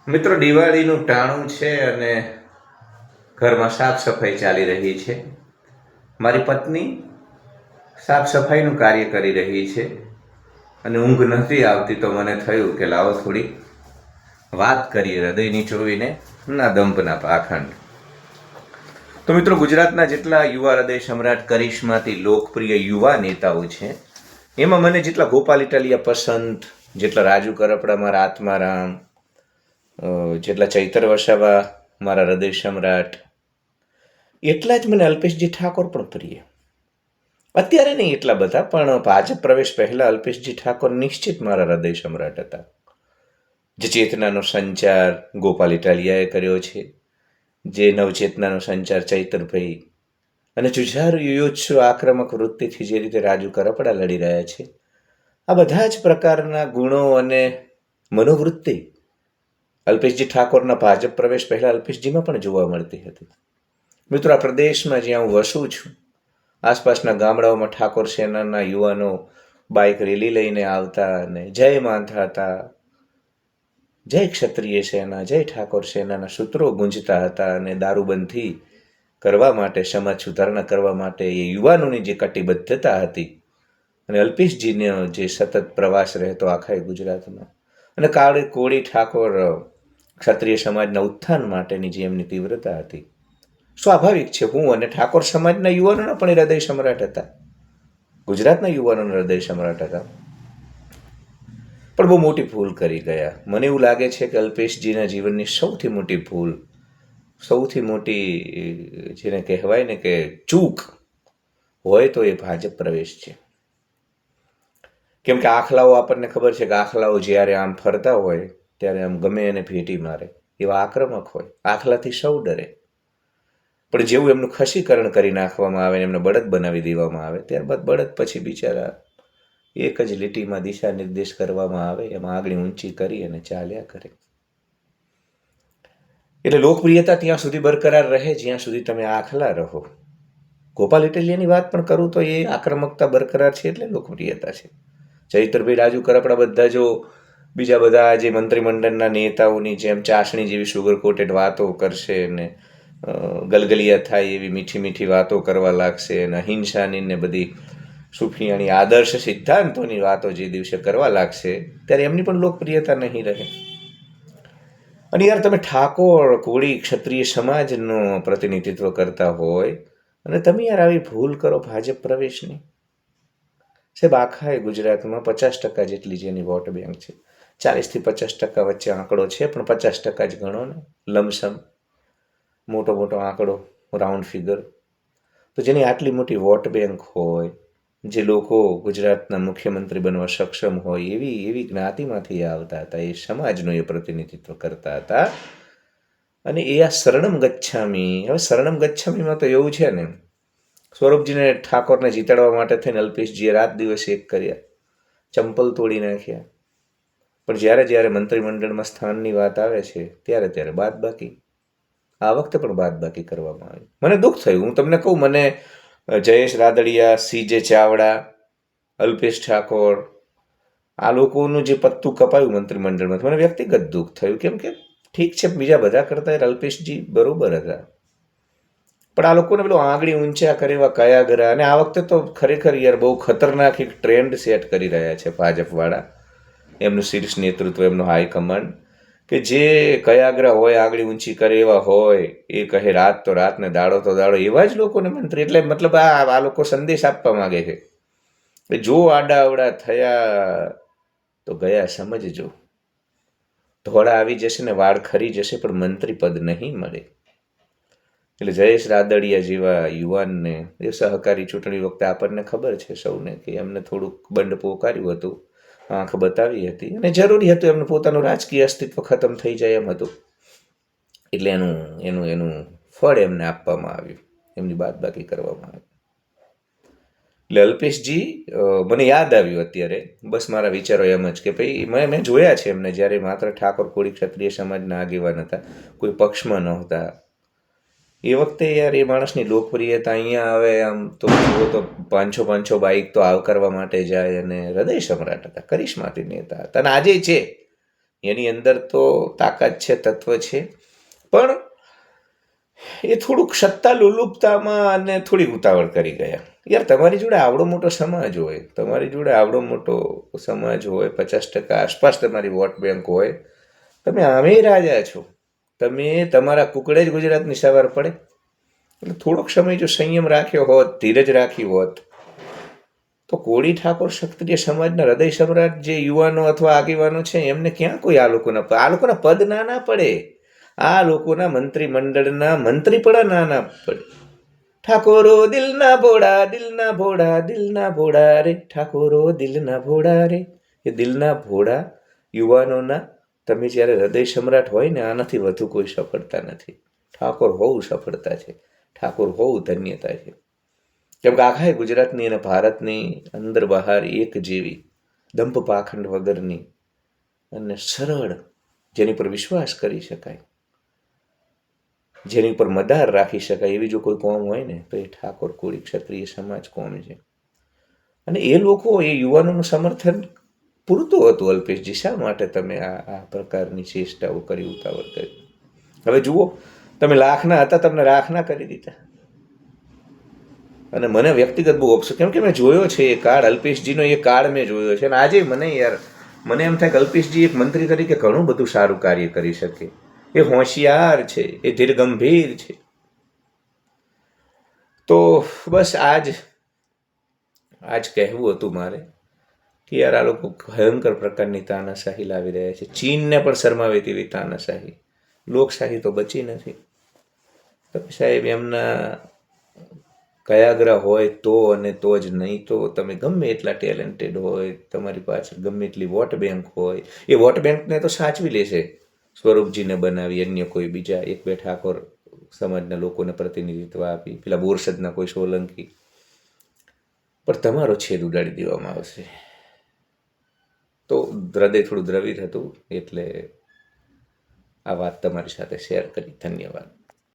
મિત્રો, દિવાળીનું ટાણું છે અને ઘરમાં સાફ સફાઈ ચાલી રહી છે. મારી પત્ની સાફ સફાઈનું કાર્ય કરી રહી છે અને ઊંઘ નથી આવતી, તો મને થયું કે લાવો થોડી વાત કરીએ હૃદયની ચોવીને ના દંભના પાખંડ. તો મિત્રો, ગુજરાતના જેટલા યુવા હૃદય સમ્રાટ કરિશ્માથી લોકપ્રિય યુવા નેતાઓ છે, એમાં મને જેટલા ગોપાલ ઇટાલિયા પસંદ, જેટલા રાજુ કરપડા મારા આત્મારામ, જેટલા ચૈતર વસાવા મારા હૃદય સમ્રાટ, એટલા જ મને અલ્પેશજી ઠાકોર પણ પ્રિય. અત્યારે નહીં એટલા બધા, પણ ભાજપ પ્રવેશ પહેલા અલ્પેશજી ઠાકોર નિશ્ચિત મારા હૃદય સમ્રાટ હતા. જે ચેતનાનો સંચાર ગોપાલ ઇટાલિયાએ કર્યો છે, જે નવચેતનાનો સંચાર ચૈતરભાઈ, અને જુઝારુ યુયોત્સુ આક્રમક વૃત્તિથી જે રીતે રાજુ કરપડા લડી રહ્યા છે, આ બધા જ પ્રકારના ગુણો અને મનોવૃત્તિ અલ્પેશજી ઠાકોરના ભાજપ પ્રવેશ પહેલા અલ્પેશજીમાં પણ જોવા મળતી હતી. મિત્રો, આ પ્રદેશમાં જ્યાં હું વસું છું, આસપાસના ગામડાઓમાં ઠાકોર સેનાના યુવાનો બાઇક રેલી લઈને આવતા અને જય માનતા હતા, જય ક્ષત્રિય સેના, જય ઠાકોર સેનાના સૂત્રો ગુંજતા હતા. અને દારૂબંધી કરવા માટે, સમાજ સુધારણા કરવા માટે એ યુવાનોની જે કટિબદ્ધતા હતી, અને અલ્પેશજીનો જે સતત પ્રવાસ રહેતો આખા ગુજરાતમાં, અને કાળી કોળી ઠાકોર ક્ષત્રિય સમાજના ઉત્થાન માટેની જે એમની તીવ્રતા હતી, સ્વાભાવિક છે હું અને ઠાકોર સમાજના યુવાનોના પણ હૃદય સમ્રાટ હતા, ગુજરાતના યુવાનોના હૃદય સમ્રાટ હતા. પણ બહુ મોટી ભૂલ કરી ગયા. મને એવું લાગે છે કે અલ્પેશજીના જીવનની સૌથી મોટી ભૂલ, સૌથી મોટી જેને કહેવાય ને કે ચૂક હોય તો એ ભાજપ પ્રવેશ છે. કેમ કે આખલાઓ, આપણને ખબર છે કે આખલાઓ જ્યારે આમ ફરતા હોય ત્યારે આમ ગમે એને ભેટી મારે, એવા આક્રમક હોય. આખલાથી સૌ ડરે, પણ જેવું એમનું ખસીકરણ કરી નાખવામાં આવે, એમને બળદ બનાવી દેવામાં આવે, ત્યારબાદ બળદ પછી બિચારા એક જ લીટીમાં દિશા નિર્દેશ કરવામાં આવે, એમાં આગળ ઊંચી કરી અને ચાલ્યા કરે. એટલે લોકપ્રિયતા ત્યાં સુધી બરકરાર રહે જ્યાં સુધી તમે આખલા રહો. ગોપાલ ઇટાલિયાની વાત પણ કરું તો એ આક્રમકતા બરકરાર છે એટલે લોકપ્રિયતા છે. ચૈતરભાઈ, રાજુ કરપડા બધા જો બીજા બધા જે મંત્રીમંડળના નેતાઓની જેમ ચાસણી જેવી સુગર કોટેડ વાતો કરશે ને ગલગલિયા થાય એવી મીઠી મીઠી વાતો કરવા લાગશે, અને અહિંસાની ને બધી સુફિયાણી આદર્શ સિદ્ધાંતોની વાતો જે દિવસે કરવા લાગશે, ત્યારે એમની પણ લોકપ્રિયતા નહીં રહે. અને યાર, તમે ઠાકોર કોળી ક્ષત્રિય સમાજનું પ્રતિનિધિત્વ કરતા હોય અને તમે યાર આવી ભૂલ કરો ભાજપ પ્રવેશની. સાહેબ, આખા ગુજરાતમાં 50% જેટલી જેની વોટ બેંક છે, 40થી 50% વચ્ચે આંકડો છે, પણ 50% જ ગણો ને, લમસમ મોટો મોટો આંકડો, રાઉન્ડ ફિગર. તો જેની આટલી મોટી વોટ બેંક હોય, જે લોકો ગુજરાતના મુખ્યમંત્રી બનવા સક્ષમ હોય, એવી જ્ઞાતિમાંથી આવતા હતા, એ સમાજનું એ પ્રતિનિધિત્વ કરતા હતા. અને એ આ શરણમ ગચ્છામી. હવે શરણમ ગચ્છામીમાં તો એવું છે ને, સ્વરૂપજીને ઠાકોરને જીતાડવા માટે થઈને અલ્પેશજીએ રાત દિવસ એક કર્યા, ચંપલ તોડી નાખ્યા, પણ જ્યારે જ્યારે મંત્રીમંડળમાં સ્થાનની વાત આવે છે ત્યારે ત્યારે બાદબાકી. આ વખતે પણ બાદબાકી કરવામાં આવી. મને દુઃખ થયું. હું તમને કહું, મને જયેશ રાદડિયા, CJ ચાવડા, અલ્પેશ ઠાકોર, આ લોકોનું જે પત્તું કપાયું મંત્રીમંડળમાં, મને વ્યક્તિગત દુઃખ થયું. કેમ કે ઠીક છે, બીજા બધા કરતાં અલ્પેશજી બરોબર હતા, પણ આ લોકોને પેલું આંગળી ઊંચા કરે એવા કયા ગરા. અને આ વખતે તો ખરેખર યાર બહુ ખતરનાક એક ટ્રેન્ડ સેટ કરી રહ્યા છે ભાજપવાળા, એમનું શીર્ષ નેતૃત્વ, એમનું હાઈકમાન્ડ, કે જે કયાગ્રા હોય, આંગળી ઊંચી કરે એવા હોય, એ કહે રાત તો રાત ને દાડો તો દાડો, એવા જ લોકોને મંત્રી. એટલે મતલબ આ લોકો સંદેશ આપવા માંગે છે કે જો આડા અવડા થયા તો ગયા સમજજો, ધોળા આવી જશે ને વાળ ખરી જશે, પણ મંત્રી પદ નહીં મળે. એટલે જયેશ રાદડિયા જેવા યુવાનને એ સહકારી ચૂંટણી વખતે આપણને ખબર છે સૌને કે એમને થોડુંક બંડ પોકાર્યું હતું, આંખ બતાવી હતી, અને જરૂરી હતું, એમનું પોતાનું રાજકીય અસ્તિત્વ ખતમ થઈ જાય એમ હતું. એટલે એનું ફળ એમને આપવામાં આવ્યું, એમની બાદબાકી કરવામાં આવી. એટલે અલ્પેશજી, મને યાદ આવ્યું અત્યારે, બસ મારા વિચારો એમ જ કે ભાઈ મેં જોયા છે એમને જ્યારે માત્ર ઠાકોર કોળી ક્ષત્રિય સમાજના આગેવાન હતા, કોઈ પક્ષમાં નહોતા. એ વખતે યાર એ માણસની લોકપ્રિયતા અહીંયા આવે આમ તો જુઓ તો 500 બાઇક તો આવકારવા માટે જાય, અને હૃદય સમ્રાટ હતા, કરિશ્માથી નેતા હતા, અને આજે છે. એની અંદર તો તાકાત છે, તત્વ છે, પણ એ થોડુંક સત્તા લુલુપતામાં અને થોડી ઉતાવળ કરી ગયા. યાર, તમારી જોડે આવડો મોટો સમાજ હોય, તમારી જોડે આવડો મોટો સમાજ હોય, 50% આસપાસ તમારી વોટ બેંક હોય, તમે આમે રાજા છો, તમે તમારા કુકડે જ ગુજરાતની સવાર પડે. એટલે થોડોક સમય જો સંયમ રાખ્યો હોત, ધીરજ રાખી હોત, તો કોળી ઠાકોર ક્ષત્રિય સમાજના હૃદય સમ્રાટ જે યુવાનો અથવા આગેવાનો છે એમને ક્યાં કોઈ આ લોકોના પદ ના પડે, આ લોકોના મંત્રીમંડળના મંત્રી પણ ના પડે. ઠાકોરો દિલના ભોળા, દિલના ભોળા, દિલના ભોળા રે, ઠાકોરો દિલના ભોળા રે. એ દિલના ભોળા યુવાનોના તમે જ્યારે હૃદય સમ્રાટ હોય ને, આનાથી વધુ કોઈ સફળતા નથી. ઠાકોર હોવું સફળતા છે, ઠાકોર હોવું ધન્યતા છે. કેમ કે આખા ગુજરાતની અને ભારતની અંદર બહાર એક જેવી દંભ પાખંડ વગરની અને સરળ, જેની પર વિશ્વાસ કરી શકાય, જેની પર મદાર રાખી શકાય એવી જો કોઈ કોમ હોય ને તો એ ઠાકોર કોળી ક્ષત્રિય સમાજ કોમ છે. અને એ લોકો, એ યુવાનોનું સમર્થન પૂરતું હતું. અલ્પેશજી, શા માટે તમે આ પ્રકારની ચેષ્ટાઓ કરી, ઉતાવળ કરી? હવે જુઓ, તમે લાખના હતા, તમને રાખના કરી દીધા. અને મને વ્યક્તિગત બહુ અફસોસ, કેમ કે મેં જોયો છે એ કાળ, અલ્પેશજીનો એ કાળ મેં જોયો છે. અને આજે મને એમ થાય કે અલ્પેશજી એક મંત્રી તરીકે ઘણું બધું સારું કાર્ય કરી શકે. એ હોશિયાર છે, એ ધીરગંભીર છે. તો બસ આજ કહેવું હતું મારે કે યાર, આ લોકો ભયંકર પ્રકારની તાનાશાહી લાવી રહ્યા છે. ચીનને પણ શરમાવે તેવી તાનાશાહી. લોકશાહી તો બચી નથી. તમે સાહેબ એમના કયાગ્રહ હોય તો, અને તો જ, નહીં તો તમે ગમે એટલા ટેલેન્ટેડ હોય, તમારી પાછળ ગમે એટલી વોટ બેંક હોય, એ વોટ બેંકને તો સાચવી લેશે. સ્વરૂપજીને બનાવી, અન્ય કોઈ બીજા એક બે ઠાકોર સમાજના લોકોને પ્રતિનિધિત્વ આપી, પેલા બોરસદના કોઈ સોલંકી, પણ તમારો છેદ ઉડાડી દેવામાં આવશે. તો હૃદય થોડું દ્રવિત હતું, એટલે આ વાત તમારી સાથે શેર કરી. ધન્યવાદ.